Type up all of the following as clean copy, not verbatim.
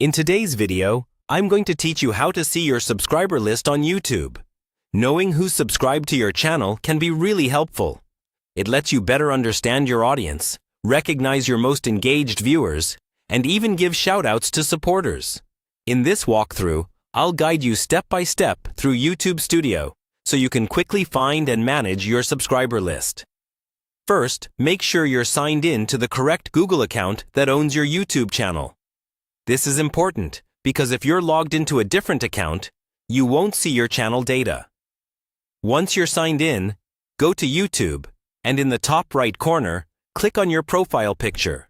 In today's video, I'm going to teach you how to see your subscriber list on YouTube. Knowing who's subscribed to your channel can be really helpful. It lets you better understand your audience, recognize your most engaged viewers, and even give shoutouts to supporters. In this walkthrough, I'll guide you step by step through YouTube Studio so you can quickly find and manage your subscriber list. First, make sure you're signed in to the correct Google account that owns your YouTube channel. This is important because if you're logged into a different account, you won't see your channel data. Once you're signed in, go to YouTube, and in the top right corner, click on your profile picture.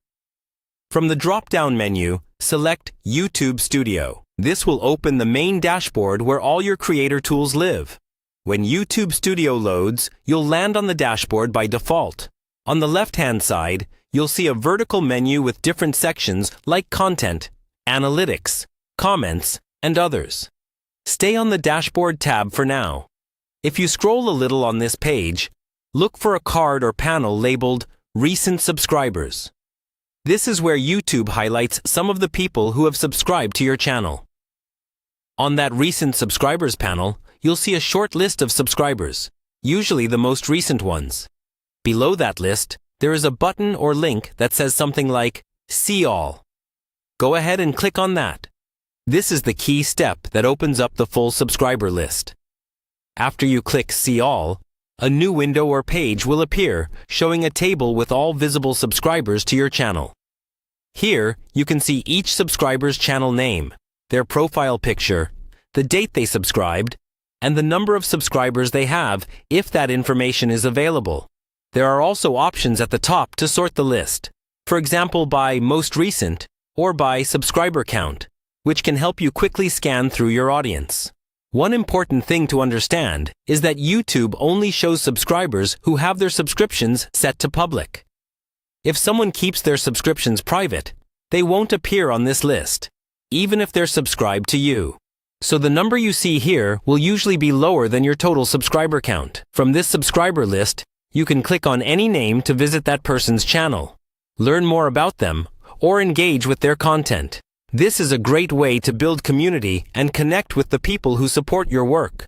From the drop-down menu, select YouTube Studio. This will open the main dashboard where all your creator tools live. When YouTube Studio loads, you'll land on the dashboard by default. On the left-hand side, you'll see a vertical menu with different sections like Content, Analytics, Comments, and others. Stay on the Dashboard tab for now. If you scroll a little on this page, look for a card or panel labeled Recent Subscribers. This is where YouTube highlights some of the people who have subscribed to your channel. On that Recent Subscribers panel, you'll see a short list of subscribers, usually the most recent ones. Below that list, there is a button or link that says something like See All. Go ahead and click on that. This is the key step that opens up the full subscriber list. After you click See All, a new window or page will appear showing a table with all visible subscribers to your channel. Here, you can see each subscriber's channel name, their profile picture, the date they subscribed, and the number of subscribers they have if that information is available. There are also options at the top to sort the list, for example by most recent or by subscriber count, which can help you quickly scan through your audience. One important thing to understand is that YouTube only shows subscribers who have their subscriptions set to public. If someone keeps their subscriptions private, they won't appear on this list, even if they're subscribed to you. So the number you see here will usually be lower than your total subscriber count. From this subscriber list, you can click on any name to visit that person's channel, learn more about them, or engage with their content. This is a great way to build community and connect with the people who support your work.